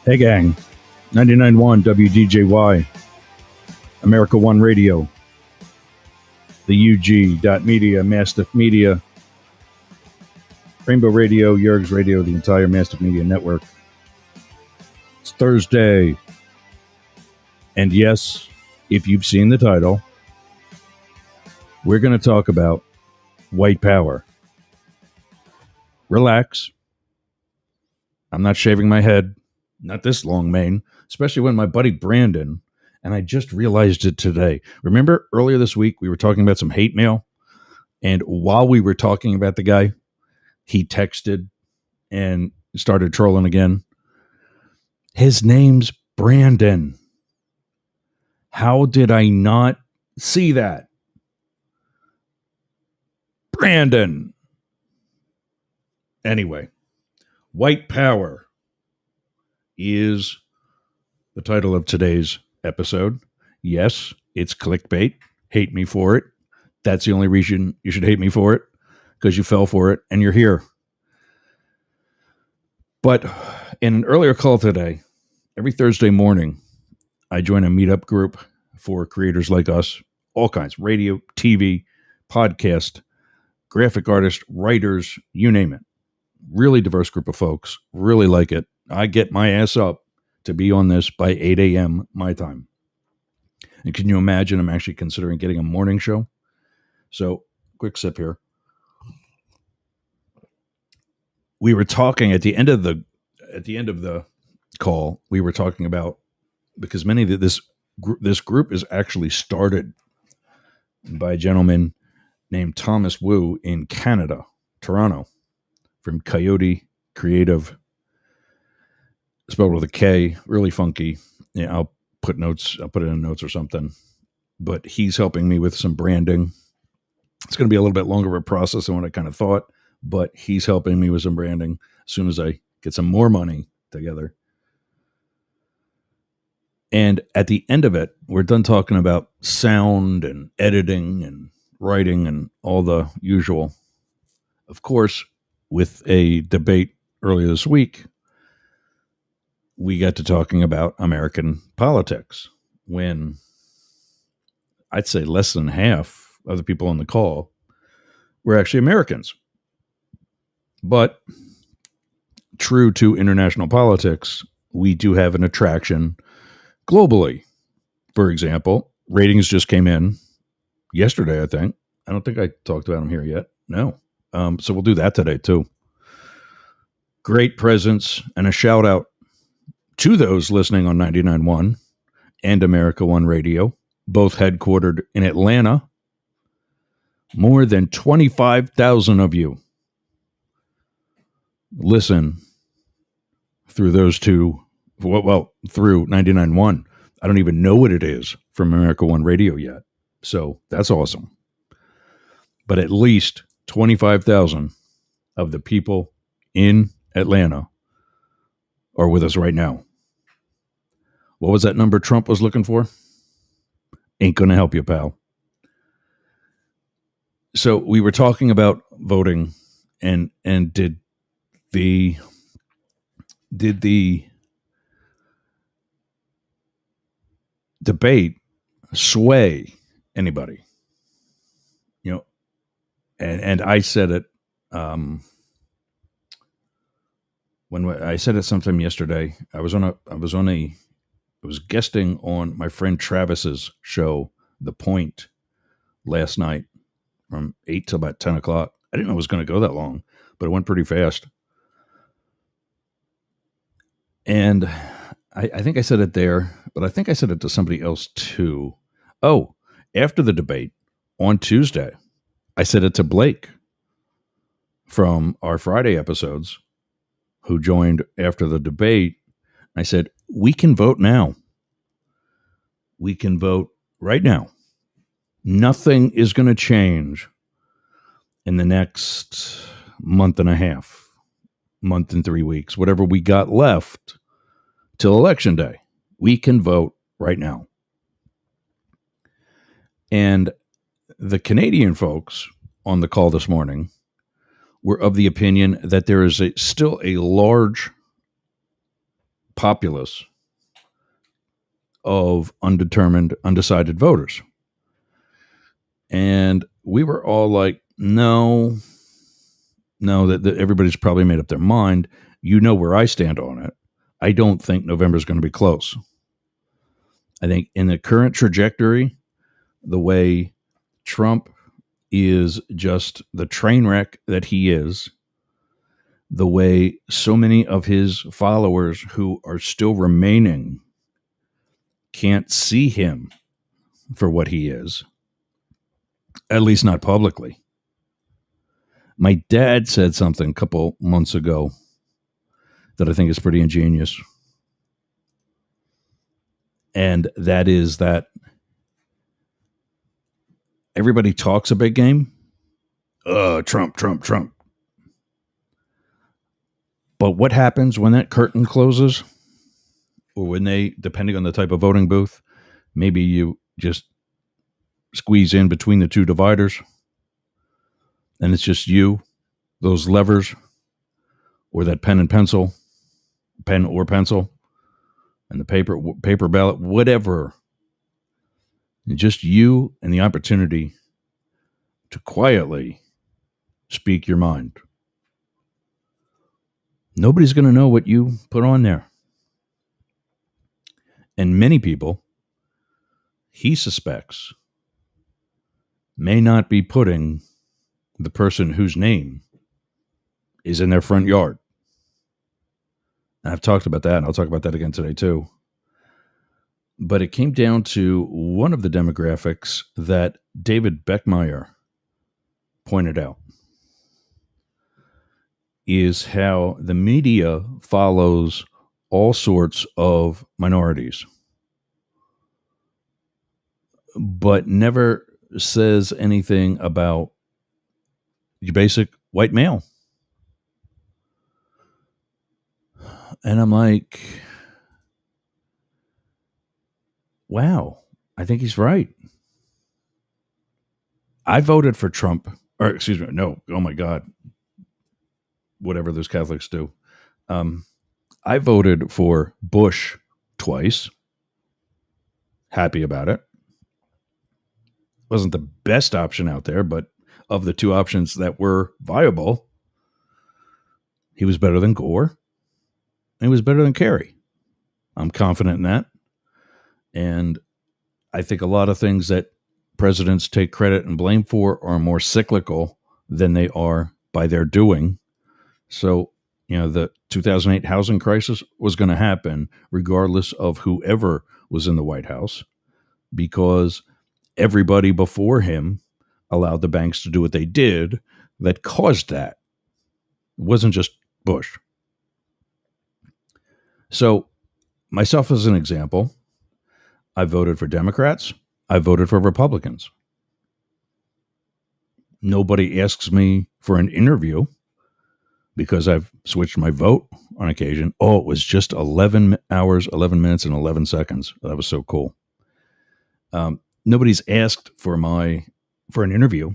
Hey gang, 99.1 WDJY, America One Radio, the UG.media, Mastiff Media, Rainbow Radio, Yerg's Radio, the entire Mastiff Media Network. It's Thursday, and yes, if you've seen the title, we're going to talk about white power. Relax. I'm not shaving my head. Not this long mane, especially when my buddy Brandon, and I just realized it today. Remember earlier this week, we were talking about some hate mail, and while we were talking about the guy, he texted and started trolling again. His name's Brandon. How did I not see that? Brandon. Anyway, white power is the title of today's episode. Yes, it's clickbait. Hate me for it. That's the only reason you should hate me for it, because you fell for it and you're here. But in an earlier call today, every Thursday morning, I join a meetup group for creators like us, all kinds, radio, TV, podcast, graphic artists, writers, you name it. Really diverse group of folks. Really like it. I get my ass up to be on this by 8 a.m. my time. And can you imagine, I'm actually considering getting a morning show? So, quick sip here. We were talking at the end of the call, we were talking about, because many of this group is actually started by a gentleman named Thomas Wu in Canada, Toronto, from Coyote Creative, spelled with a K, really funky. Yeah, I'll put it in notes or something. But he's helping me with some branding. It's going to be a little bit longer of a process than what I kind of thought, but he's helping me with some branding as soon as I get some more money together. And at the end of it, we're done talking about sound and editing and writing and all the usual. Of course, with a debate earlier this week, we got to talking about American politics, when I'd say less than half of the people on the call were actually Americans. But true to international politics, we do have an attraction globally. For example, ratings just came in yesterday, I think. I don't think I talked about them here yet. No. So we'll do that today too. Great presence and a shout out to those listening on 99.1 and America One Radio, both headquartered in Atlanta. More than 25,000 of you listen through those two, through 99.1. I don't even know what it is from America One Radio yet. So that's awesome. But at least 25,000 of the people in Atlanta are with us right now. What was that number Trump was looking for? Ain't going to help you, pal. So we were talking about voting and did the debate sway anybody? You know, and I said it when I said it sometime yesterday. I was guesting on my friend Travis's show, The Point, last night from 8 till about 10 o'clock. I didn't know it was going to go that long, but it went pretty fast. And I think I said it there, but I think I said it to somebody else too. Oh, after the debate on Tuesday, I said it to Blake from our Friday episodes, who joined after the debate. I said, we can vote now. We can vote right now. Nothing is going to change in the next month and a half, month and 3 weeks, whatever we got left till Election Day. We can vote right now. And the Canadian folks on the call this morning were of the opinion that there is still a large populace of undetermined, undecided voters. And we were all like, no, that everybody's probably made up their mind. You know where I stand on it. I don't think November is going to be close. I think in the current trajectory, the way Trump is just the train wreck that he is, the way so many of his followers who are still remaining can't see him for what he is, at least not publicly. My dad said something a couple months ago that I think is pretty ingenious. And that is that everybody talks a big game. Trump, Trump, Trump. But what happens when that curtain closes? Or when they, depending on the type of voting booth, maybe you just squeeze in between the two dividers and it's just you, those levers, or that pen or pencil, and the paper ballot, whatever. And just you and the opportunity to quietly speak your mind. Nobody's going to know what you put on there. And many people, he suspects, may not be putting the person whose name is in their front yard. And I've talked about that, and I'll talk about that again today too. But it came down to one of the demographics that David Beckemeyer pointed out is how the media follows all sorts of minorities, but never says anything about your basic white male. And I'm like, wow, I think he's right. I voted for Trump, or excuse me, no, oh my God, whatever those Catholics do. I voted for Bush twice. Happy about it. Wasn't the best option out there, but of the two options that were viable, he was better than Gore. And he was better than Kerry. I'm confident in that. And I think a lot of things that presidents take credit and blame for are more cyclical than they are by their doing. So, the 2008 housing crisis was going to happen regardless of whoever was in the White House, because everybody before him allowed the banks to do what they did that caused that. It wasn't just Bush. So, myself as an example, I voted for Democrats. I voted for Republicans. Nobody asks me for an interview because I've switched my vote on occasion. Oh, it was just 11 hours, 11 minutes, and 11 seconds. That was so cool. Nobody's asked for an interview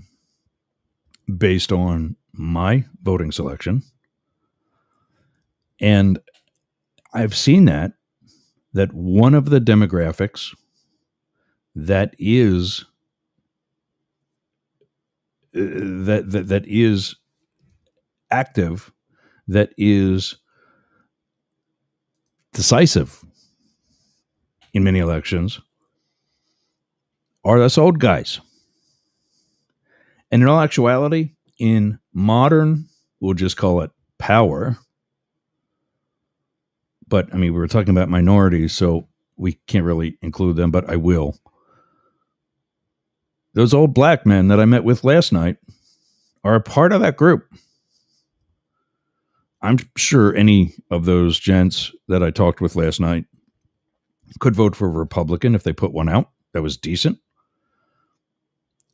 based on my voting selection. And I've seen that one of the demographics that is that is active, that is decisive in many elections, are us old guys. And in all actuality, in modern, we'll just call it power. But I mean, we were talking about minorities, so we can't really include them, but I will. Those old black men that I met with last night are a part of that group. I'm sure any of those gents that I talked with last night could vote for a Republican if they put one out that was decent.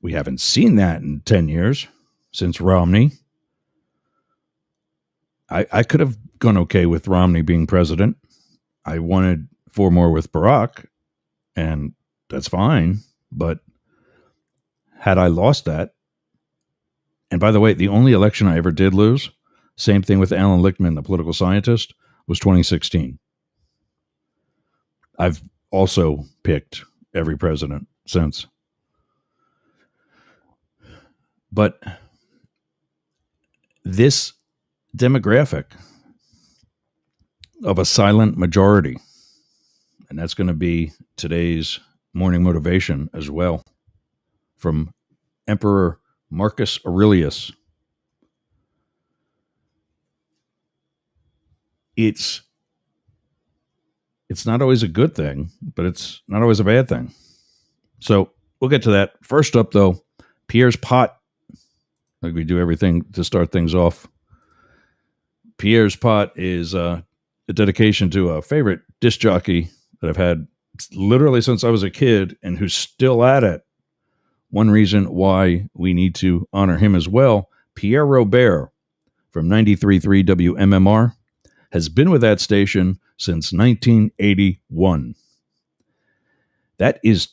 We haven't seen that in 10 years since Romney. I could have gone okay with Romney being president. I wanted 4 more with Barack, and that's fine. But had I lost that, and by the way, the only election I ever did lose, same thing with Alan Lichtman, the political scientist, was 2016. I've also picked every president since. But this demographic of a silent majority, and that's going to be today's morning motivation as well, from Emperor Marcus Aurelius. It's not always a good thing, but it's not always a bad thing. So we'll get to that. First up, though, Pierre's pot. Like we do everything to start things off. Pierre's pot is a dedication to a favorite disc jockey that I've had literally since I was a kid and who's still at it. One reason why we need to honor him as well, Pierre Robert from 93.3 WMMR has been with that station since 1981. That is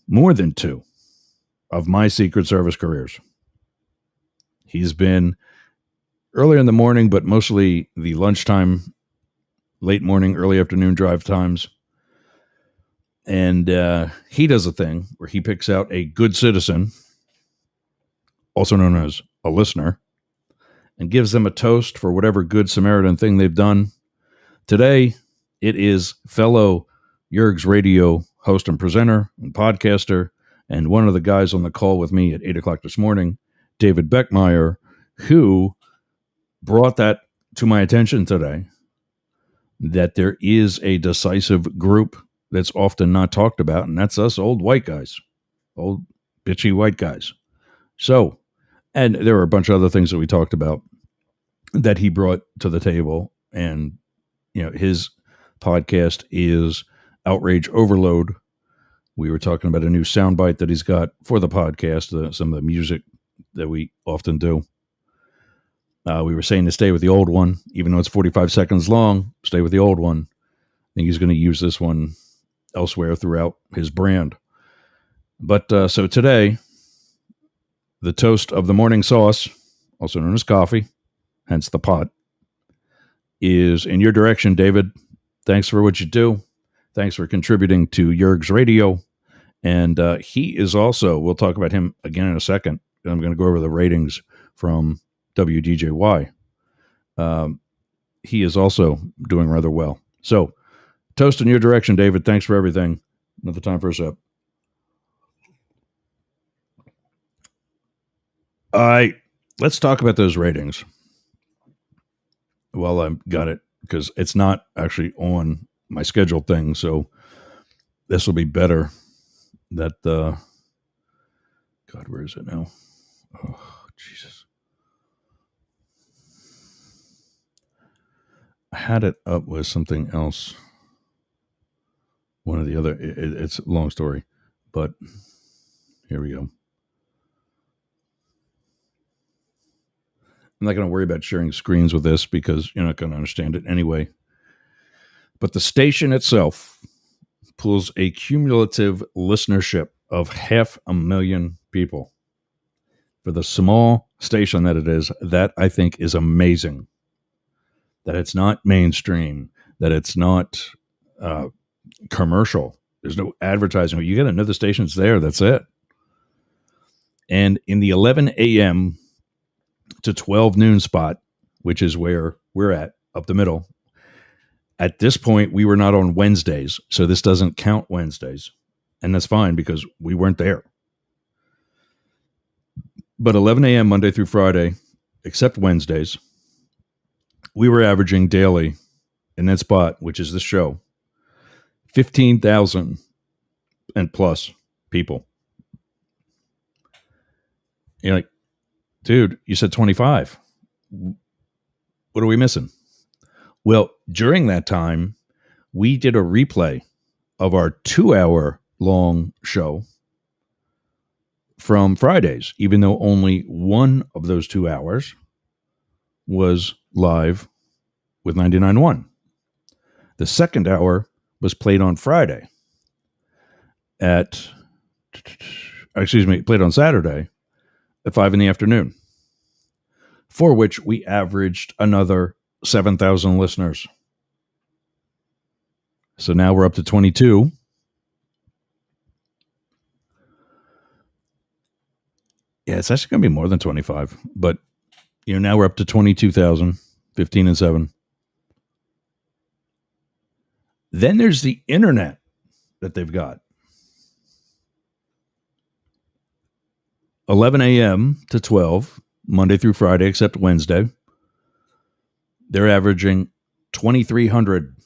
more than two of my Secret Service careers. He's been earlier in the morning, but mostly the lunchtime, late morning, early afternoon drive times. And he does a thing where he picks out a good citizen, also known as a listener, and gives them a toast for whatever good Samaritan thing they've done. Today, it is fellow Yerg's Radio host and presenter and podcaster, and one of the guys on the call with me at 8 o'clock this morning, David Beckemeyer, who brought that to my attention today, that there is a decisive group that's often not talked about, and that's us old white guys, old bitchy white guys. So, and there were a bunch of other things that we talked about that he brought to the table, and his podcast is Outrage Overload. We were talking about a new soundbite that he's got for the podcast, some of the music that we often do. We were saying to stay with the old one, even though it's 45 seconds long, stay with the old one. I think he's going to use this one elsewhere throughout his brand. But so today, the toast of the morning sauce, also known as coffee, hence the pot, is in your direction, David. Thanks for what you do. Thanks for contributing to Yerg's Radio. And he is also, we'll talk about him again in a second. I'm going to go over the ratings from WDJY. He is also doing rather well. So, toast in your direction, David. Thanks for everything. Another time for a sip. Let's talk about those ratings. Well, I've got it because it's not actually on my scheduled thing. So this will be better. That God, where is it now? Oh, Jesus. I had it up with something else. One of the other, it's a long story, but here we go. I'm not going to worry about sharing screens with this because you're not going to understand it anyway. But the station itself pulls a cumulative listenership of 500,000 people. For the small station that it is, that I think is amazing. That it's not mainstream, that it's not commercial. There's no advertising. You got another station that's there, that's it. And in the 11 a.m. to 12 noon spot, which is where we're at, up the middle, at this point, we were not on Wednesdays, so this doesn't count Wednesdays. And that's fine because we weren't there. But 11 a.m. Monday through Friday, except Wednesdays, we were averaging daily in that spot, which is the show, 15,000 and plus people. You're like, dude, you said 25. What are we missing? Well, during that time, we did a replay of our 2-hour long show from Fridays, even though only one of those 2 hours was live with 99.1. The second hour was played on Friday played on Saturday at 5 in the afternoon, for which we averaged another 7,000 listeners. So now we're up to 22. Yeah, it's actually going to be more than 25. But, now we're up to 22,000, 15 and 7. Then there's the internet that they've got. 11 a.m. to 12, Monday through Friday, except Wednesday. They're averaging 2,300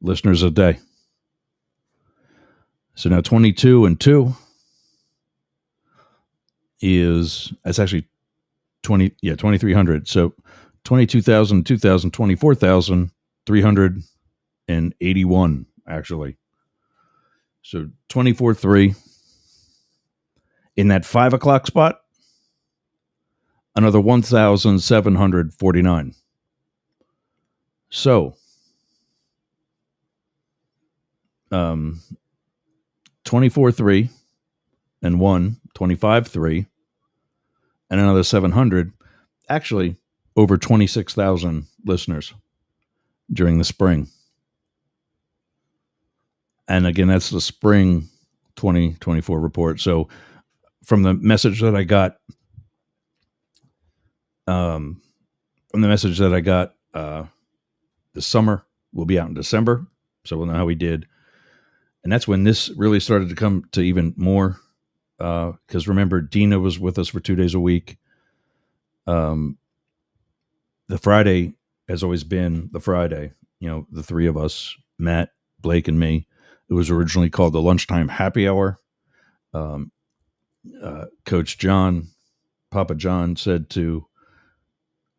listeners a day. So now 22 and 2 that's actually 2,300. So 22,000, 2,000, 24,381 actually. So 24.3. In that 5 o'clock spot, another 1,749. So, 24.3 and 1, 25.3, and another 700. Actually, over 26,000 listeners during the spring. And again, that's the spring 2024 report. So, from the message that I got, this summer, we'll be out in December, so we'll know how we did. And that's when this really started to come to even more. Because remember, Dina was with us for 2 days a week. The Friday has always been the Friday. The three of us, Matt, Blake, and me. It was originally called the Lunchtime Happy Hour. Coach John, Papa John, said to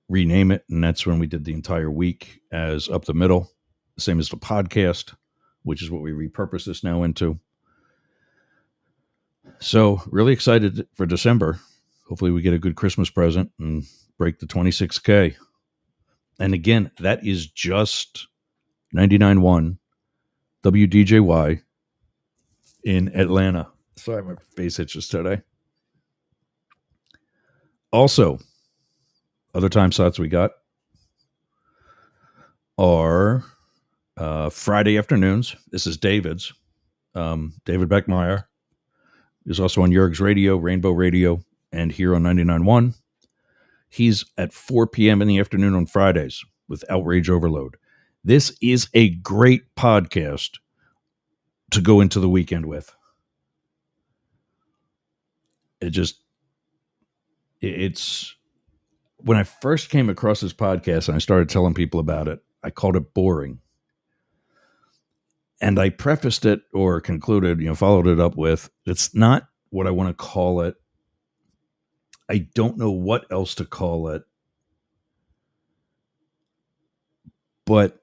rename it, and that's when we did the entire week as Up the Middle, the same as the podcast, which is what we repurposed this now into. So really excited for December. Hopefully we get a good Christmas present and break the 26K. And again, that is just 99.1 WDJY in Atlanta. Sorry, my face itches today. Also, other time slots we got are Friday afternoons. This is David's. David Beckemeyer is also on Yerg's Radio, Rainbow Radio, and here on 99.1. He's at 4 p.m. in the afternoon on Fridays with Outrage Overload. This is a great podcast to go into the weekend with. It's when I first came across this podcast and I started telling people about it, I called it boring. And I prefaced it or concluded, followed it up with, it's not what I want to call it. I don't know what else to call it. But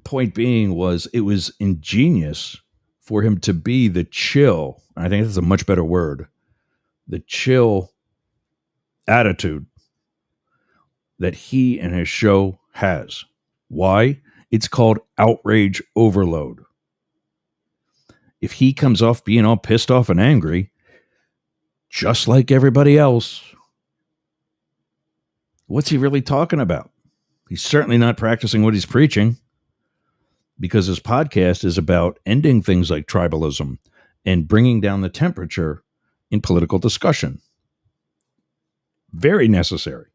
point being was it was ingenious for him to be the chill. I think that's a much better word. The chill attitude that he and his show has. Why? It's called Outrage Overload. If he comes off being all pissed off and angry, just like everybody else, what's he really talking about? He's certainly not practicing what he's preaching, because his podcast is about ending things like tribalism and bringing down the temperature in political discussion. Very necessary.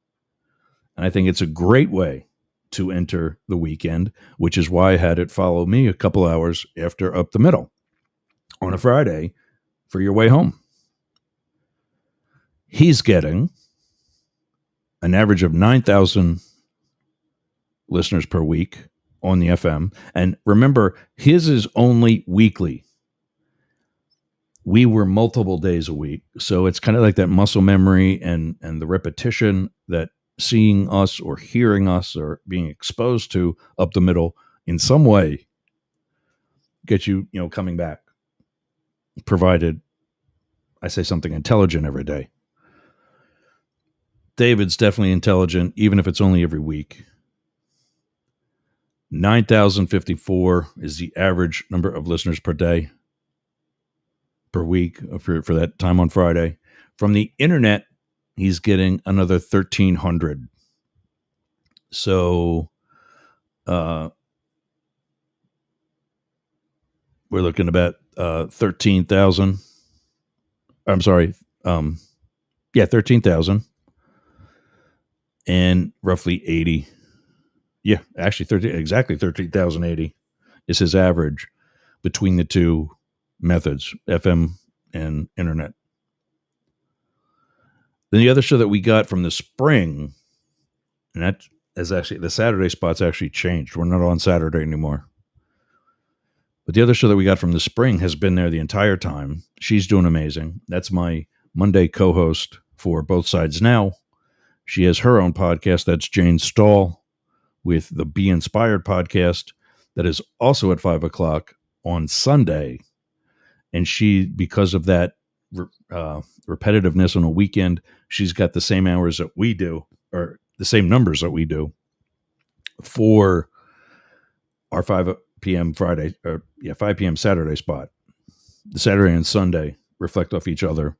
And I think it's a great way to enter the weekend, which is why I had it follow me a couple hours after Up the Middle on a Friday for your way home. He's getting an average of 9,000 listeners per week on the FM. And remember, his is only weekly. We were multiple days a week. So it's kind of like that muscle memory and the repetition that seeing us or hearing us or being exposed to Up the Middle in some way gets you, coming back, provided I say something intelligent every day. David's definitely intelligent, even if it's only every week. 9,054 is the average number of listeners per day, per week, for that time on Friday. From the internet, he's getting another 1,300. So we're looking about 13,000. I'm sorry. Um, yeah, 13,000 and roughly 80. Yeah, actually, exactly 13,080 is his average between the two methods, FM and internet. Then the other show that we got from the spring, and that is actually the Saturday spot's actually changed. We're not on Saturday anymore. But the other show that we got from the spring has been there the entire time. She's doing amazing. That's my Monday co-host for Both Sides Now. She has her own podcast. That's Jane Stahl with the Be Inspired podcast. That is also at 5:00 on Sunday. And she, because of that repetitiveness on a weekend, she's got the same hours that we do, or the same numbers that we do for our 5 p.m. Friday, or 5 p.m. Saturday spot. The Saturday and Sunday reflect off each other.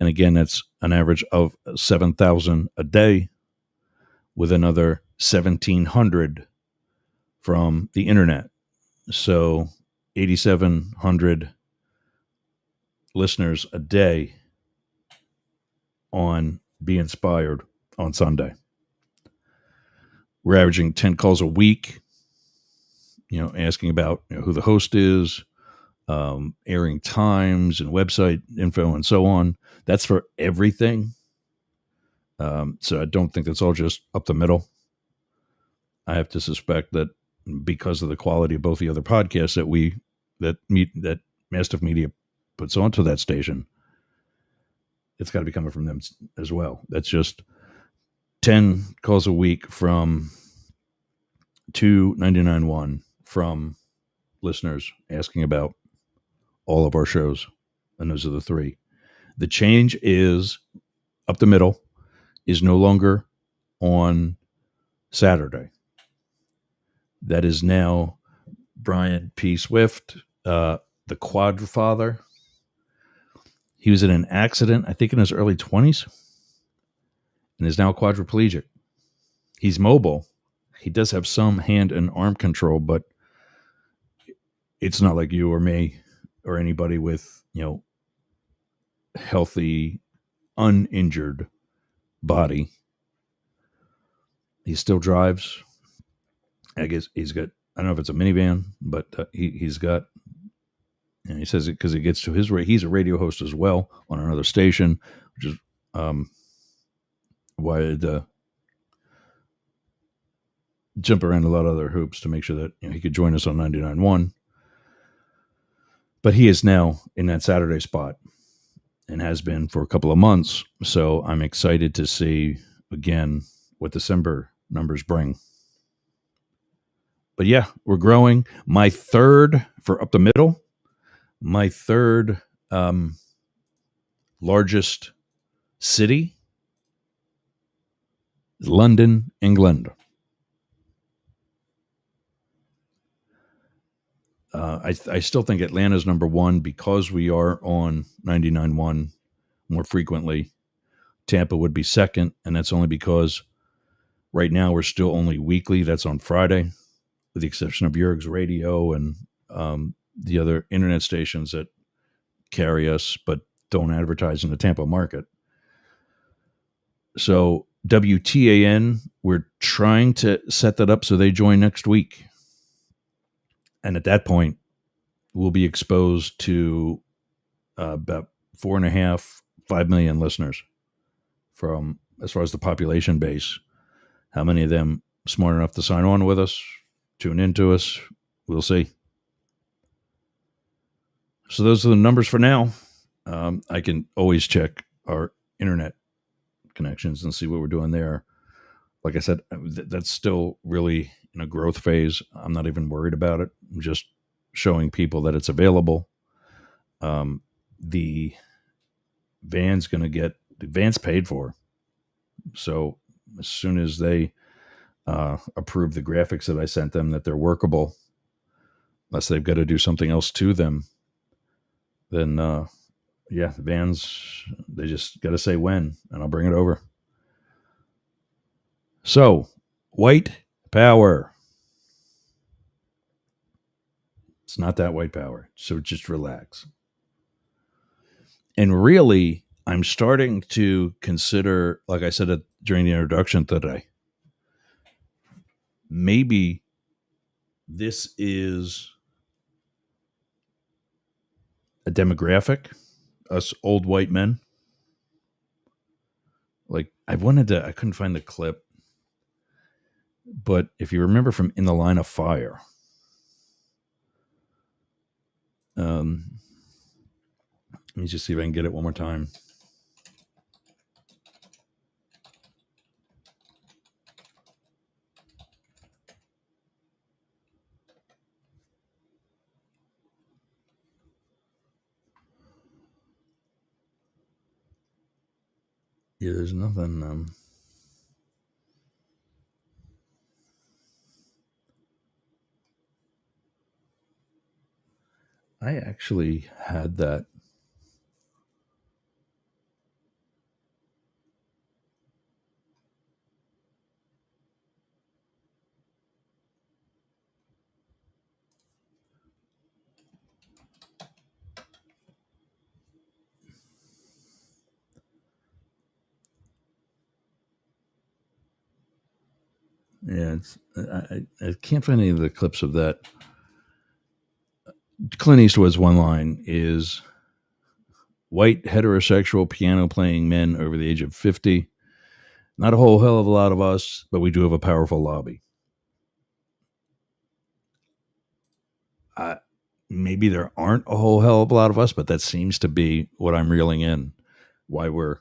And again, that's an average of 7,000 a day with another 1,700 from the internet. So 8,700 listeners a day on Be Inspired on Sunday. We're averaging 10 calls a week, asking about who the host is, airing times and website info and so on. That's for everything. So I don't think that's all just up the middle. I have to suspect that because of the quality of both the other podcasts that Mastiff Media puts onto that station, it's got to be coming from them as well. That's just 10 calls a week from 299.1 from listeners asking about all of our shows. And those are the three. The change is up the middle is no longer on Saturday. That is now Brian P. Swift, the Quadfather. He was in an accident, I think in his early 20s, and is now quadriplegic. He's mobile. He does have some hand and arm control, but it's not like you or me or anybody with, healthy, uninjured body. He still drives. I guess he's got, I don't know if it's a minivan, but he's got, and he says it because he gets to he's a radio host as well on another station, which is why I'd jump around a lot of other hoops to make sure that he could join us on 99.1. But he is now in that Saturday spot and has been for a couple of months. So I'm excited to see again what December numbers bring. But yeah, we're growing. My third for up the middle, my third largest city is London, England. I still think Atlanta's number one because we are on 99.1 more frequently. Tampa would be second, and that's only because right now we're still only weekly. That's on Friday, with the exception of Yerg's Radio and the other internet stations that carry us but don't advertise in the Tampa market. So WTAN, we're trying to set that up so they join next week. And at that point, we'll be exposed to about 4.5, 5 million listeners from as far as the population base. How many of them smart enough to sign on with us, tune into us? We'll see. So those are the numbers for now. I can always check our internet connections and see what we're doing there. Like I said, that's still really in a growth phase. I'm not even worried about it. I'm just showing people that it's available. The van's going to get the van's paid for. So as soon as they approve the graphics that I sent them, that they're workable, unless they've got to do something else to them, then the vans, they just got to say when, and I'll bring it over. So, white power. It's not that white power. So just relax. And really, I'm starting to consider, like I said during the introduction today, maybe this is a demographic, us old white men. Like I couldn't find the clip, but if you remember from In the Line of Fire, um, let me just see if I can get it one more time. Yeah, there's nothing. I actually had that. Yeah, I can't find any of the clips of that. Clint Eastwood's one line is white heterosexual piano playing men over the age of 50. Not a whole hell of a lot of us, but we do have a powerful lobby. I, Maybe there aren't a whole hell of a lot of us, but that seems to be what I'm reeling in. Why we're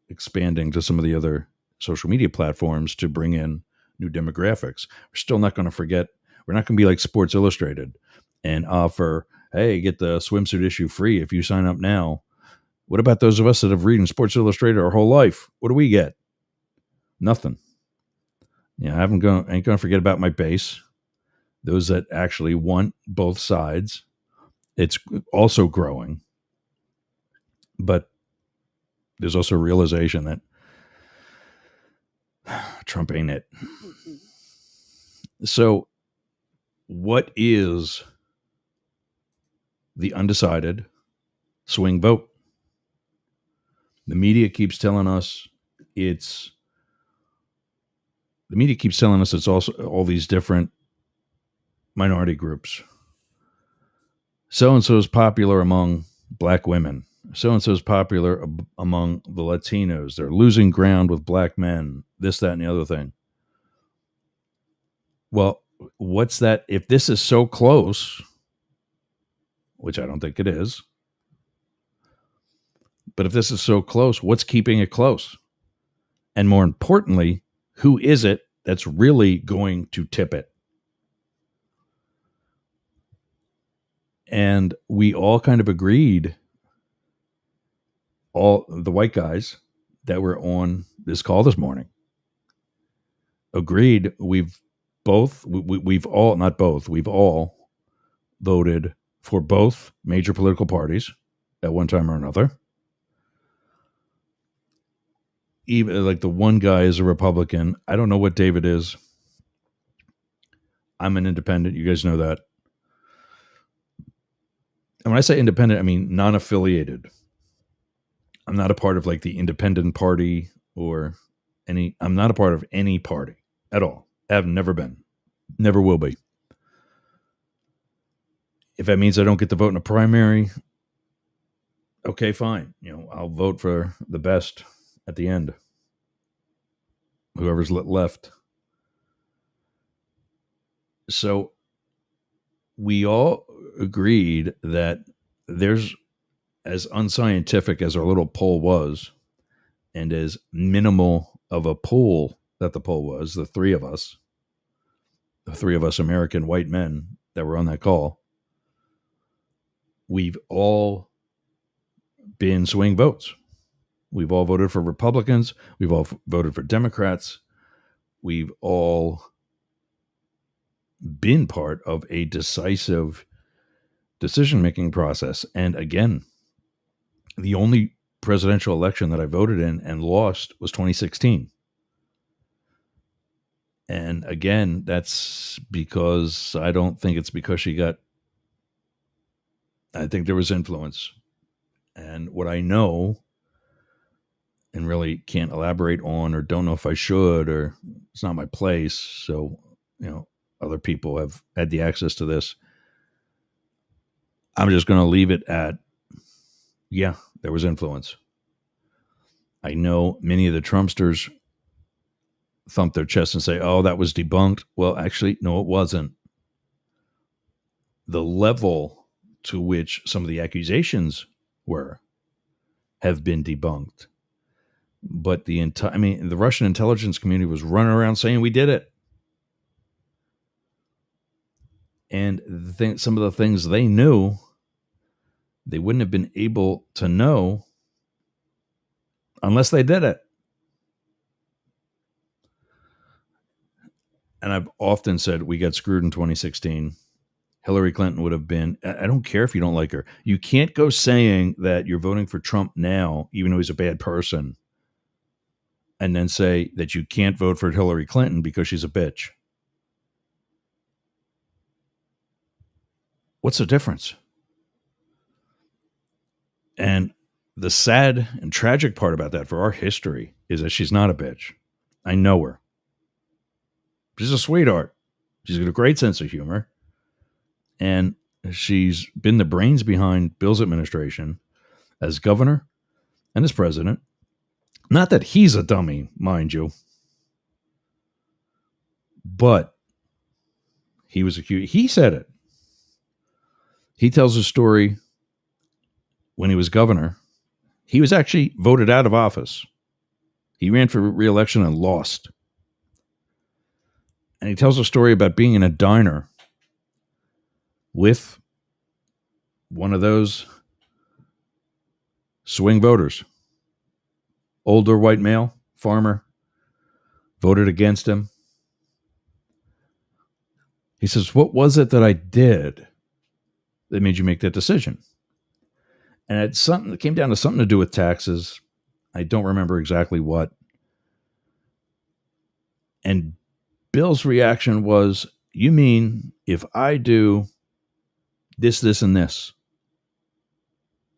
expanding to some of the other social media platforms to bring in new demographics. We're still not going to forget, we're not going to be like Sports Illustrated and offer, hey, get the swimsuit issue free if you sign up now. What about those of us that have read Sports Illustrated our whole life? What do we get? Nothing. Yeah, ain't going to forget about my base. Those that actually want both sides. It's also growing, but there's also a realization that Trump ain't it. So, what is the undecided swing vote? The media keeps telling us it's also all these different minority groups. So and so is popular among black women. So and so is popular among the Latinos. They're losing ground with black men. This, that, and the other thing. Well, what's that? If this is so close, which I don't think it is, but if this is so close, what's keeping it close? And more importantly, who is it that's really going to tip it? And we all kind of agreed, all the white guys that were on this call this morning agreed we've all not both, we've all voted for both major political parties at one time or another. Even like the one guy is a Republican. I don't know what David is. I'm an independent. You guys know that. And when I say independent, I mean non-affiliated. I'm not a part of like the independent party or I'm not a part of any party at all. I've never been, never will be. If that means I don't get to vote in a primary, okay, fine. I'll vote for the best at the end. Whoever's left. So we all agreed that there's, as unscientific as our little poll was, and as minimal of a pool that the poll was, the three of us American white men that were on that call, we've all been swing votes. We've all voted for Republicans. We've all voted for Democrats. We've all been part of a decisive decision-making process. And again, the only presidential election that I voted in and lost was 2016. And again, that's because I don't think it's because she got I think there was influence. And what I know and really can't elaborate on or don't know if I should or it's not my place. So, other people have had the access to this. I'm just going to leave it at, yeah, there was influence. I know many of the Trumpsters thump their chest and say, oh, that was debunked. Well, actually, no, it wasn't. The level to which some of the accusations were have been debunked. But the Russian intelligence community was running around saying we did it. And some of the things they knew, they wouldn't have been able to know unless they did it. And I've often said we got screwed in 2016. Hillary Clinton would have been, I don't care if you don't like her. You can't go saying that you're voting for Trump now, even though he's a bad person, and then say that you can't vote for Hillary Clinton because she's a bitch. What's the difference? And the sad and tragic part about that for our history is that she's not a bitch. I know her. She's a sweetheart. She's got a great sense of humor. And she's been the brains behind Bill's administration as governor and as president. Not that he's a dummy, mind you, but he was accused. He said it. He tells a story when he was governor. He was actually voted out of office. He ran for re-election and lost. And he tells a story about being in a diner with one of those swing voters, older white male, farmer, voted against him. He says, what was it that I did that made you make that decision? And it came down to something to do with taxes. I don't remember exactly what. And Bill's reaction was, you mean if I do this, this, and this,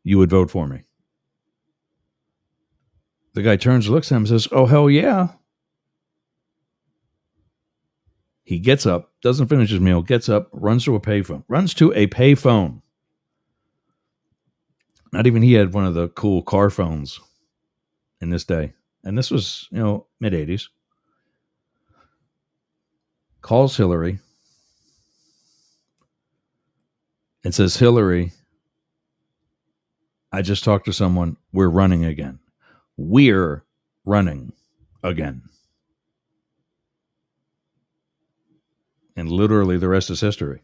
you would vote for me? The guy turns, looks at him, and says, oh, hell yeah. He gets up, doesn't finish his meal, gets up, runs to a payphone. Not even he had one of the cool car phones in this day. And this was, mid 80s. Calls Hillary and says, Hillary, I just talked to someone. We're running again. We're running again. And literally the rest is history.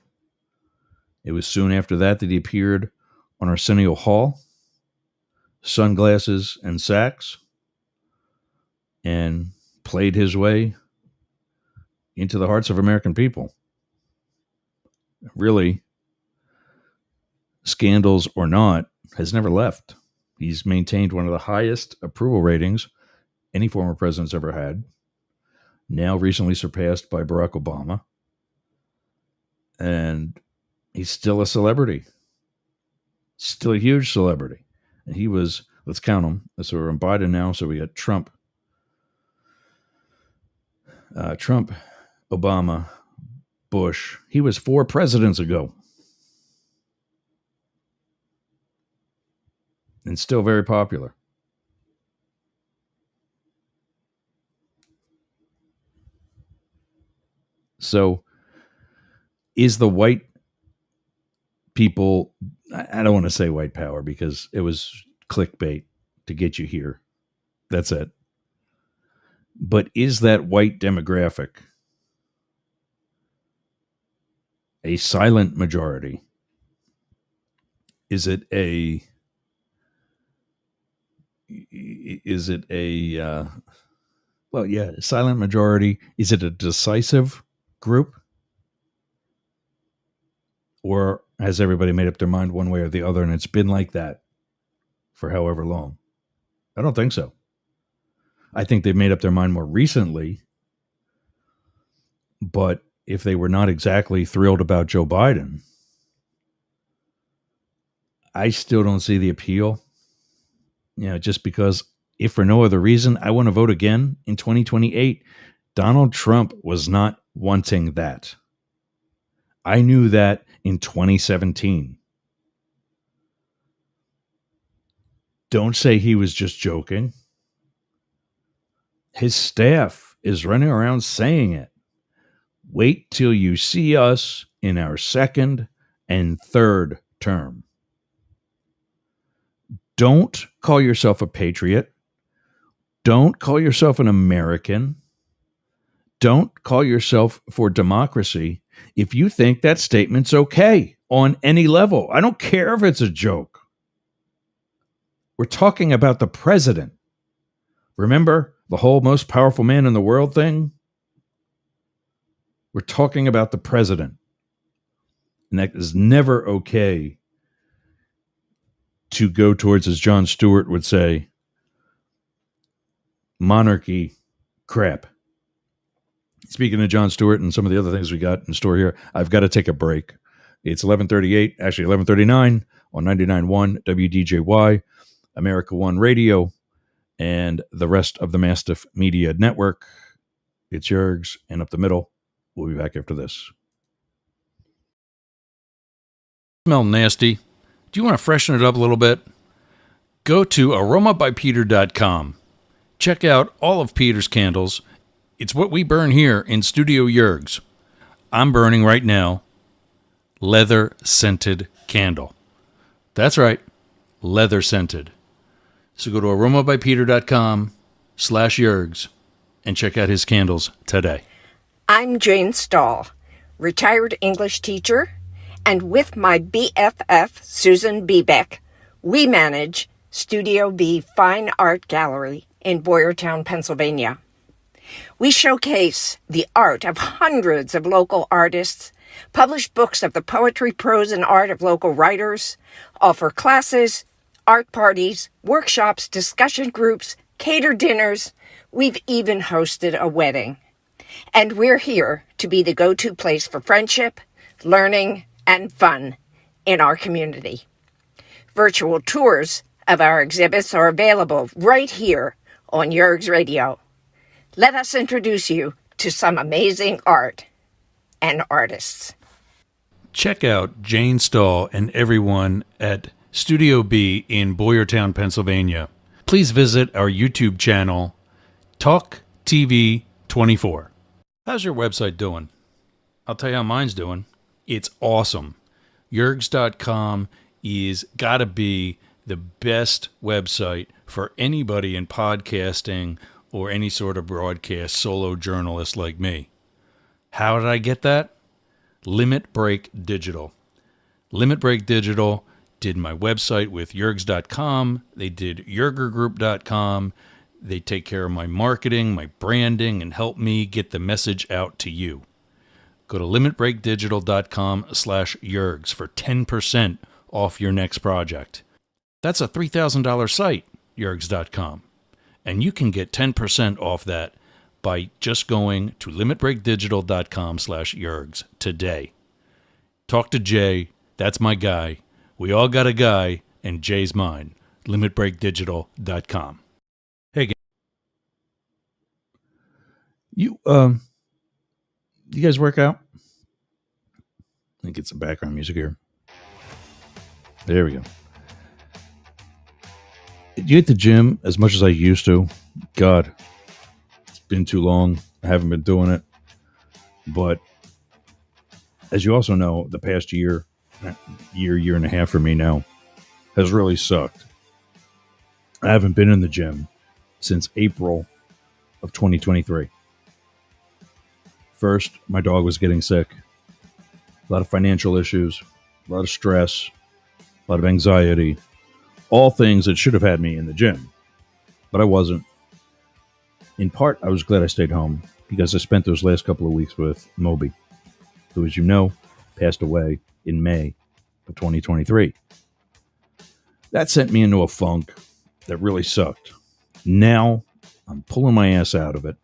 It was soon after that he appeared on Arsenio Hall, sunglasses and sax, and played his way into the hearts of American people. Really, scandals or not, has never left. He's maintained one of the highest approval ratings any former president's ever had, now recently surpassed by Barack Obama. And he's still a celebrity, still a huge celebrity. And he was, let's count them. So we're on Biden now. So we got Trump, Obama, Bush. He was 4 presidents ago. And still very popular. So is the white people, I don't want to say white power because it was clickbait to get you here. That's it. But is that white demographic a silent majority? Is it a silent majority? Is it a decisive group? Or has everybody made up their mind one way or the other and it's been like that for however long? I don't think so. I think they've made up their mind more recently. But if they were not exactly thrilled about Joe Biden, I still don't see the appeal. Just because, if for no other reason, I want to vote again in 2028. Donald Trump was not wanting that. I knew that in 2017. Don't say he was just joking. His staff is running around saying it. Wait till you see us in our second and third term. Don't call yourself a patriot. Don't call yourself an American. Don't call yourself for democracy if you think that statement's okay on any level. I don't care if it's a joke. We're talking about the president. Remember the whole most powerful man in the world thing? We're talking about the president. And that is never okay to go towards, as Jon Stewart would say, monarchy crap. Speaking of Jon Stewart and some of the other things we got in store here, I've got to take a break. It's 11:38, actually 11:39 on 99.1 WDJY, America One Radio, and the rest of the Mastiff Media Network. It's Yergs, and up the middle. We'll be back after this. Smell nasty. Do you want to freshen it up a little bit? Go to aromabypeter.com. Check out all of Peter's candles. It's what we burn here in Studio Yergs. I'm burning right now leather scented candle. That's right, leather scented. So go to aromabypeter.com/Yergs and check out his candles today. I'm Jane Stahl, retired English teacher, and with my BFF, Susan Bebeck, we manage Studio B Fine Art Gallery in Boyertown, Pennsylvania. We showcase the art of hundreds of local artists, publish books of the poetry, prose, and art of local writers, offer classes, art parties, workshops, discussion groups, cater dinners. We've even hosted a wedding. And we're here to be the go-to place for friendship, learning, and fun in our community. Virtual tours of our exhibits are available right here on Yergs Radio. Let us introduce you to some amazing art and artists. Check out Jane Stahl and everyone at Studio B in Boyertown, Pennsylvania. Please visit our YouTube channel, Talk TV 24. How's your website doing? I'll tell you how mine's doing. It's awesome. Yergs.com is gotta be the best website for anybody in podcasting or any sort of broadcast solo journalist like me. How did I get that? Limit Break Digital. Limit Break Digital did my website with Yergs.com. They did YergerGroup.com. They take care of my marketing, my branding, and help me get the message out to you. Go to limitbreakdigital.com/Yergs for 10% off your next project. That's a $3,000 site, Yergs.com. And you can get 10% off that by just going to limitbreakdigital.com/Yergs today. Talk to Jay. That's my guy. We all got a guy, and Jay's mine. limitbreakdigital.com. Hey, you guys work out? Let me get some background music here. There we go. Did you hit the gym as much as I used to? God, it's been too long. I haven't been doing it. But as you also know, the past year and a half for me now has really sucked. I haven't been in the gym since April of 2023. First, my dog was getting sick. A lot of financial issues, a lot of stress, a lot of anxiety. All things that should have had me in the gym, but I wasn't. In part, I was glad I stayed home because I spent those last couple of weeks with Moby, who, as you know, passed away in May of 2023. That sent me into a funk that really sucked. Now, I'm pulling my ass out of it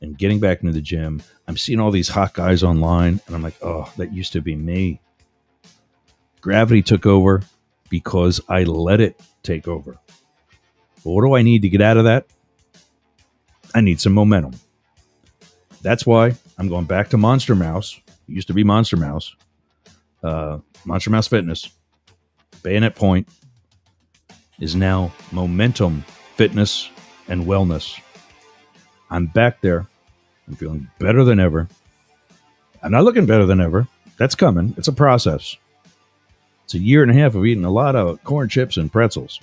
and getting back into the gym. I'm seeing all these hot guys online, and I'm like, oh, that used to be me. Gravity took over because I let it take over. But what do I need to get out of that? I need some momentum. That's why I'm going back to Monster Mouse. It used to be Monster Mouse. Monster Mouse Fitness. Bayonet Point is now Momentum Fitness and Wellness. I'm back there. I'm feeling better than ever. I'm not looking better than ever. That's coming. It's a process. It's a year and a half of eating a lot of corn chips and pretzels.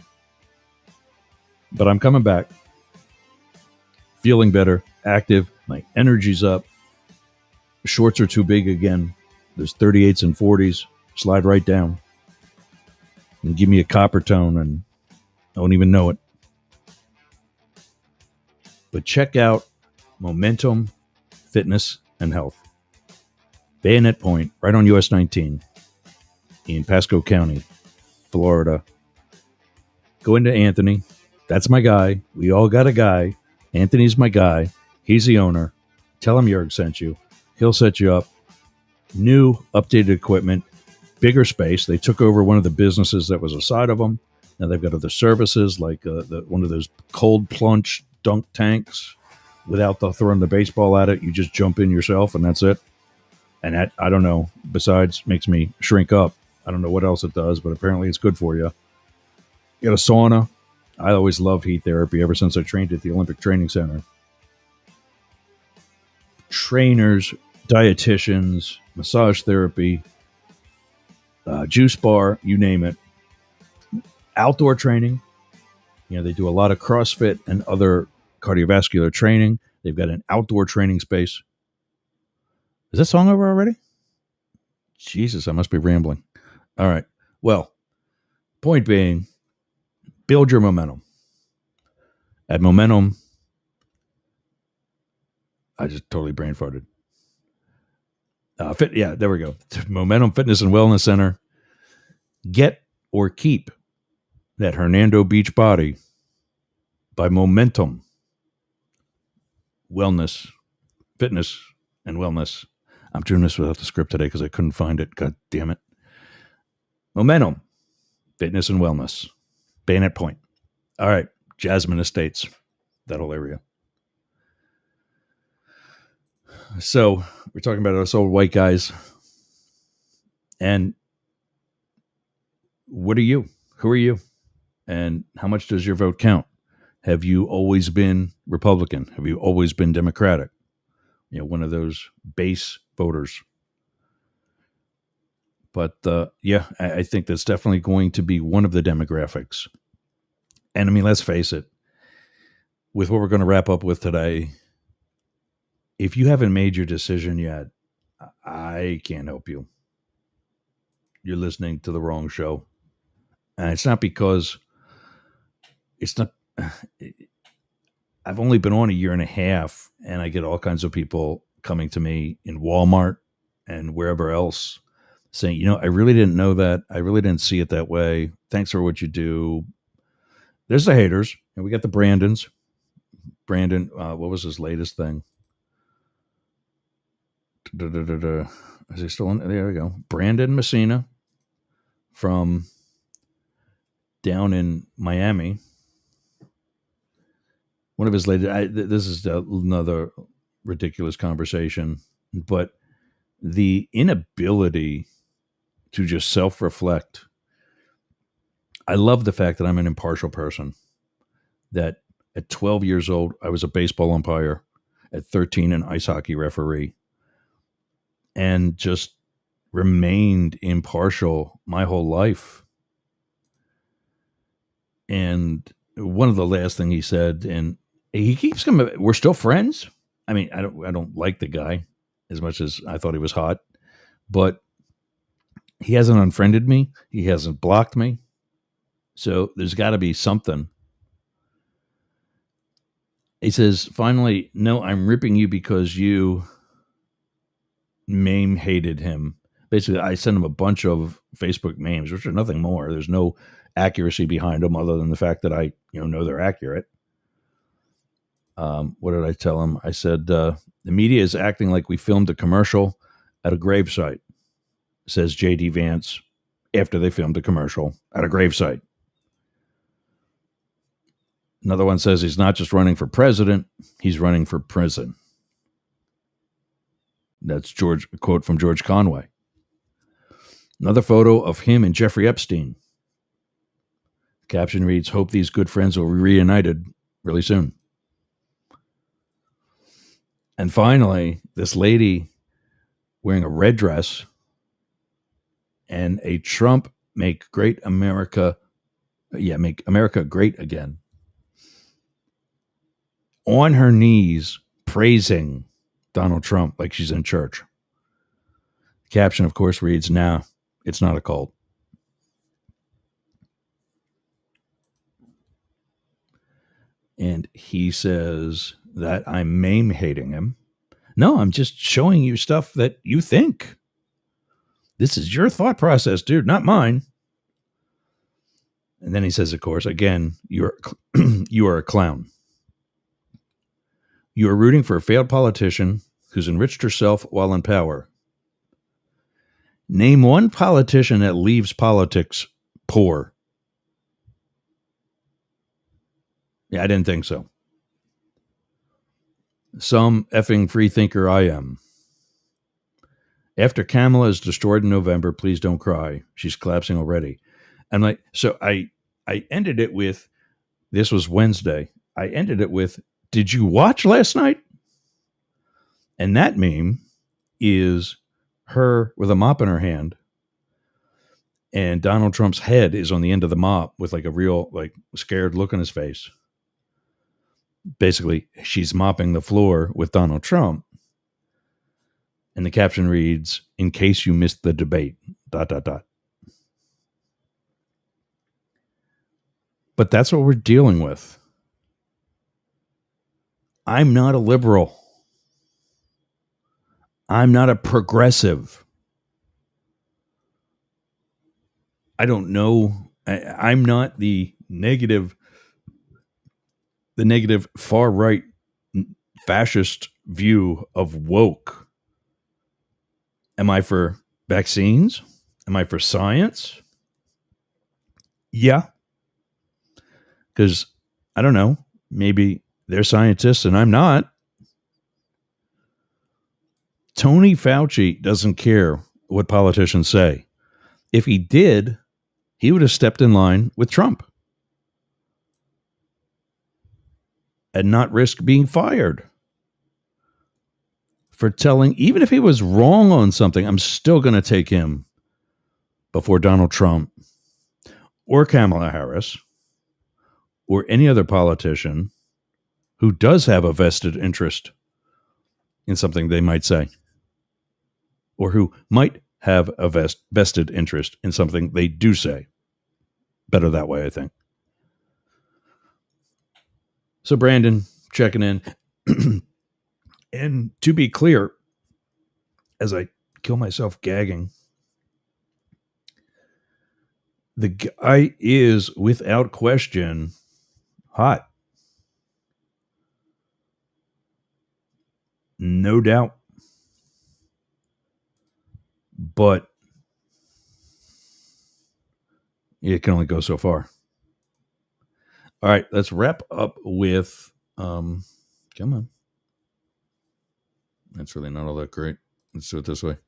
But I'm coming back. Feeling better, active. My energy's up. Shorts are too big again. There's 38s and 40s. Slide right down. And give me a copper tone and I won't even know it. But check out Momentum Fitness and Health. Bayonet Point, right on US 19 in Pasco County, Florida. Go into Anthony. That's my guy. We all got a guy. Anthony's my guy. He's the owner. Tell him Jörg sent you. He'll set you up. New, updated equipment, bigger space. They took over one of the businesses that was aside of them. Now they've got other services like one of those cold plunge dunk tanks without throwing the baseball at it. You just jump in yourself and that's it. And that, I don't know, besides makes me shrink up. I don't know what else it does, but apparently it's good for you. You got a sauna. I always loved heat therapy ever since I trained at the Olympic Training Center. Trainers, dietitians, massage therapy, juice bar, you name it. Outdoor training. You know, they do a lot of CrossFit and other cardiovascular training. They've got an outdoor training space. Is that song over already? Jesus, I must be rambling. All right. Well, point being, build your momentum. At Momentum, I just totally brain farted. There we go. Momentum Fitness and Wellness Center. Get or keep that Hernando Beach body by Momentum Wellness, Fitness and Wellness. I'm doing this without the script today because I couldn't find it. God damn it. Momentum Fitness and Wellness. Bayonet Point. All right. Jasmine Estates. That whole area. So we're talking about us old white guys. And what are you? Who are you? And how much does your vote count? Have you always been Republican? Have you always been Democratic? You know, one of those base voters. But I think that's definitely going to be one of the demographics. And I mean, let's face it, with what we're going to wrap up with today, if you haven't made your decision yet, I can't help you. You're listening to the wrong show. And it's not because it's not, I've only been on a year and a half and I get all kinds of people coming to me in Walmart and wherever else saying, you know, I really didn't know that. I really didn't see it that way. Thanks for what you do. There's the haters. And we got the Brandons. Brandon, what was his latest thing? Is he still in? There we go. Brandon Messina from down in Miami. One of his latest, this is another ridiculous conversation, but the inability to just self-reflect. I love the fact that I'm an impartial person, that at 12 years old, I was a baseball umpire, at 13, an ice hockey referee, and just remained impartial my whole life. And one of the last thing he said, and he keeps coming, we're still friends. I mean, I don't like the guy as much as I thought he was hot, but he hasn't unfriended me. He hasn't blocked me. So there's got to be something. He says, finally, no, I'm ripping you because you meme hated him. Basically, I sent him a bunch of Facebook memes, which are nothing more. There's no accuracy behind them other than the fact that I know they're accurate. What did I tell him? I said, the media is acting like we filmed a commercial at a gravesite, says J.D. Vance. after they filmed a commercial at a gravesite. Another one says he's not just running for president, he's running for prison. That's a quote from George Conway. Another photo of him and Jeffrey Epstein. Caption reads, "Hope these good friends will be reunited really soon." And finally, this lady wearing a red dress and a Trump make America great again, on her knees praising Donald Trump like she's in church. Caption, of course, reads, "Nah, it's not a cult." And he says that I'm meme hating him. No, I'm just showing you stuff that you think. This is your thought process, dude, not mine. And then he says, of course, again, you are a clown. You are rooting for a failed politician who's enriched herself while in power. Name one politician that leaves politics poor. Yeah, I didn't think so. Some effing free thinker I am. After Kamala is destroyed in November, please don't cry. She's collapsing already. I'm like, so I ended it with, this was Wednesday. I ended it with, did you watch last night? And that meme is her with a mop in her hand, and Donald Trump's head is on the end of the mop with like a real like scared look on his face. Basically, she's mopping the floor with Donald Trump. And the caption reads, "In case you missed the debate, ... But that's what we're dealing with. I'm not a liberal. I'm not a progressive. I don't know. I'm not the negative far right fascist view of woke. Am I for vaccines? Am I for science? Yeah. Because I don't know. Maybe they're scientists and I'm not. Tony Fauci doesn't care what politicians say. If he did, he would have stepped in line with Trump and not risk being fired for telling, even if he was wrong on something, I'm still going to take him before Donald Trump or Kamala Harris or any other politician who does have a vested interest in something they might say, or who might have a vested interest in something they do say. Better that way, I think. So Brandon, checking in. And to be clear, as I kill myself gagging, the guy is without question hot. No doubt. But it can only go so far. All right, let's wrap up with come on. That's really not all that great. Let's do it this way.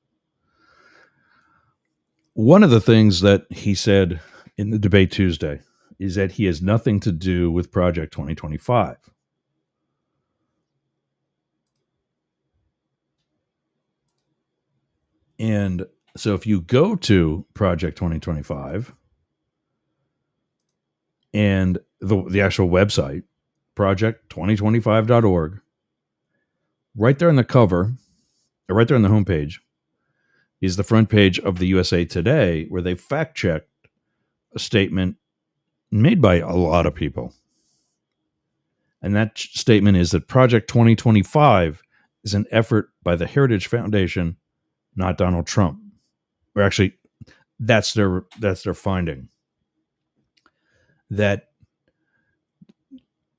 One of the things that he said in the debate Tuesday is that he has nothing to do with Project 2025. And so if you go to Project 2025 and the actual website, project2025.org, right there on the cover, or right there on the homepage, is the front page of the USA Today, where they fact-checked a statement made by a lot of people. And that statement is that Project 2025 is an effort by the Heritage Foundation, not Donald Trump. Or actually, that's their finding. That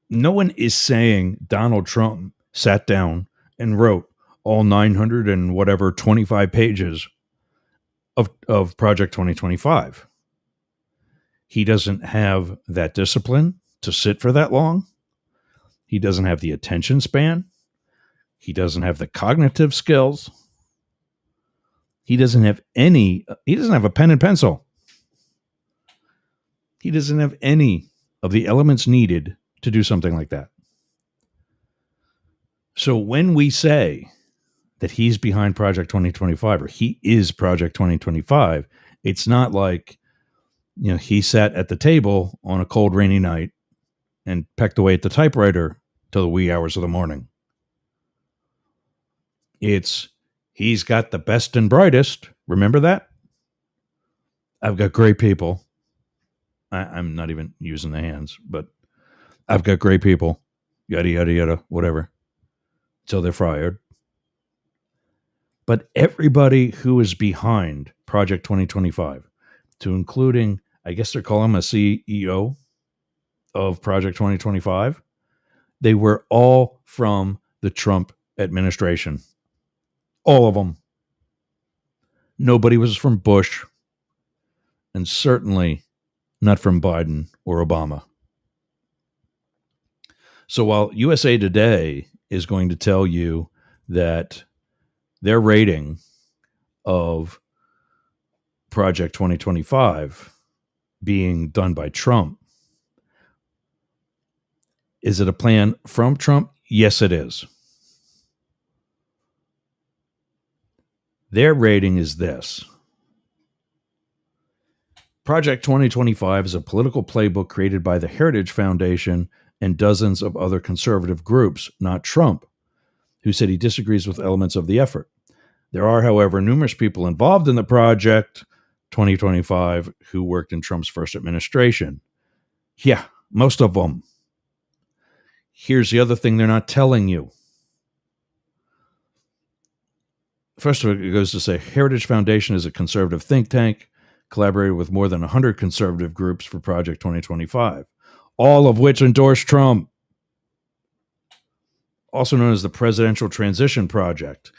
no one is saying Donald Trump sat down and wrote all 900 and whatever 25 pages of Project 2025. He doesn't have that discipline to sit for that long. He doesn't have the attention span. He doesn't have the cognitive skills. He doesn't have a pen and pencil. He doesn't have any of the elements needed to do something like that. So when we say that he's behind Project 2025 or he is Project 2025, it's not like, he sat at the table on a cold, rainy night and pecked away at the typewriter till the wee hours of the morning. It's he's got the best and brightest. Remember that? I've got great people. I'm not even using the hands, but I've got great people. Yada, yada, yada, whatever. Till they're fired. But everybody who is behind Project 2025, to including, I guess they're calling him a CEO of Project 2025, they were all from the Trump administration. All of them. Nobody was from Bush, and certainly not from Biden or Obama. So while USA Today is going to tell you that their rating of Project 2025 being done by Trump, is it a plan from Trump? Yes, it is. Their rating is this. Project 2025 is a political playbook created by the Heritage Foundation and dozens of other conservative groups, not Trump, who said he disagrees with elements of the effort. There are, however, numerous people involved in the Project 2025 who worked in Trump's first administration. Yeah, most of them. Here's the other thing they're not telling you. First of all, it goes to say Heritage Foundation is a conservative think tank, collaborated with more than 100 conservative groups for Project 2025, all of which endorse Trump. Also known as the Presidential Transition Project.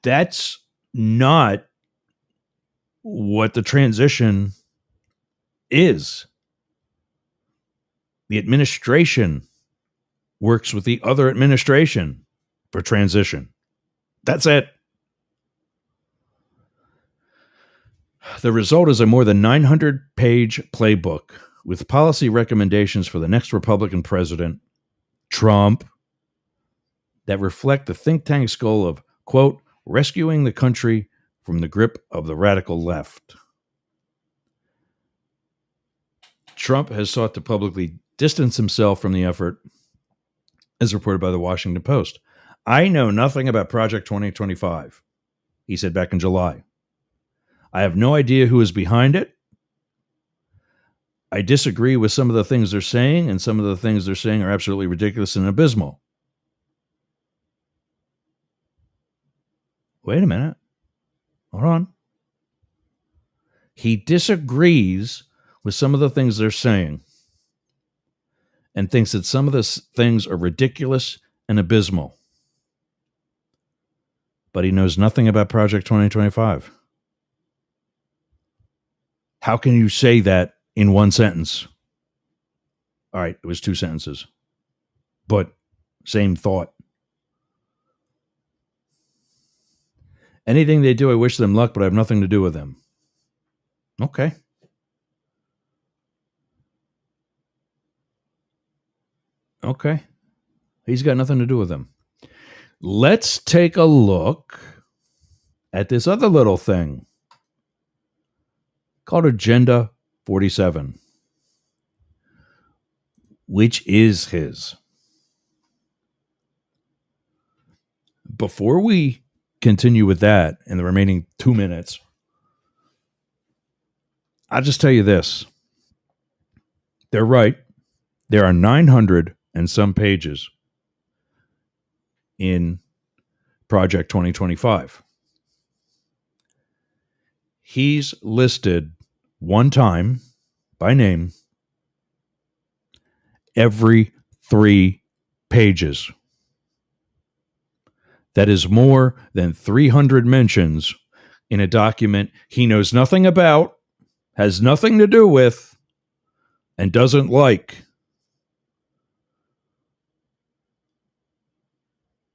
That's not what the transition is. The administration works with the other administration for transition. That's it. The result is a more than 900-page playbook with policy recommendations for the next Republican president, Trump, that reflect the think tank's goal of, quote, rescuing the country from the grip of the radical left. Trump has sought to publicly distance himself from the effort, as reported by the Washington Post. I know nothing about Project 2025, he said back in July. I have no idea who is behind it. I disagree with some of the things they're saying, and some of the things they're saying are absolutely ridiculous and abysmal. Wait a minute. Hold on. He disagrees with some of the things they're saying and thinks that some of the things are ridiculous and abysmal. But he knows nothing about Project 2025. How can you say that in one sentence? All right, it was two sentences, but same thought. Anything they do, I wish them luck, but I have nothing to do with them. Okay. Okay. He's got nothing to do with them. Let's take a look at this other little thing called Agenda 47, which is his. Before we continue with that in the remaining 2 minutes, I'll just tell you this. They're right. There are 900 and some pages in Project 2025. He's listed one time by name every 3 pages. That is more than 300 mentions in a document he knows nothing about, has nothing to do with, and doesn't like.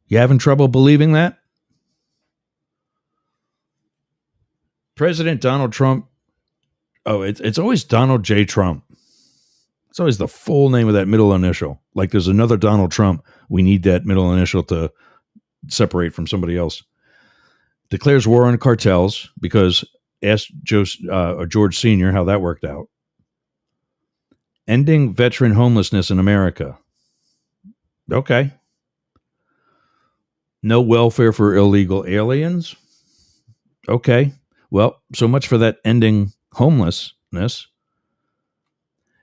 You having trouble believing that? President Donald Trump. Oh, it's always Donald J. Trump. It's always the full name of that middle initial. Like there's another Donald Trump. We need that middle initial to separate from somebody else. Declares war on cartels because ask George Sr. how that worked out. Ending veteran homelessness in America. Okay. No welfare for illegal aliens. Okay. Well, so much for that ending homelessness.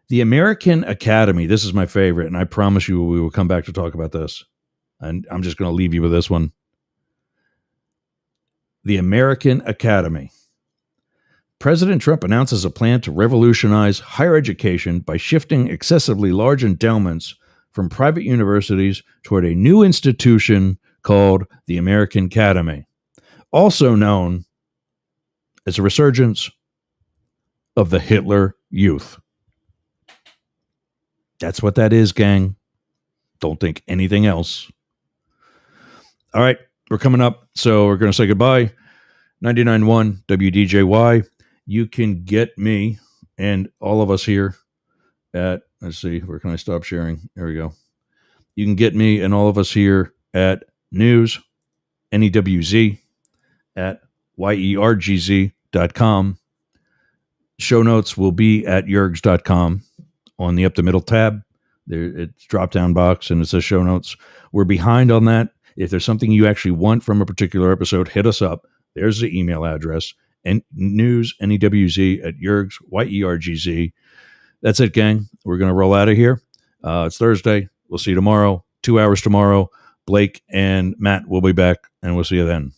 The American Academy, this is my favorite, and I promise you we will come back to talk about this. And I'm just going to leave you with this one. The American Academy. President Trump announces a plan to revolutionize higher education by shifting excessively large endowments from private universities toward a new institution called the American Academy, also known as a resurgence of the Hitler Youth. That's what that is, gang. Don't think anything else. All right, we're coming up, so we're going to say goodbye. 99.1 WDJY. You can get me and all of us here at, let's see, where can I stop sharing? There we go. You can get me and all of us here at News, NEWZ, at yergz.com. Show notes will be at yergs.com on the up the middle tab. There, it's drop down box and it says show notes. We're behind on that. If there's something you actually want from a particular episode, hit us up. There's the email address. And news, NEWZ at yergs, YERGZ. That's it, gang. We're going to roll out of here. It's Thursday. We'll see you tomorrow. 2 hours tomorrow. Blake and Matt will be back, and we'll see you then.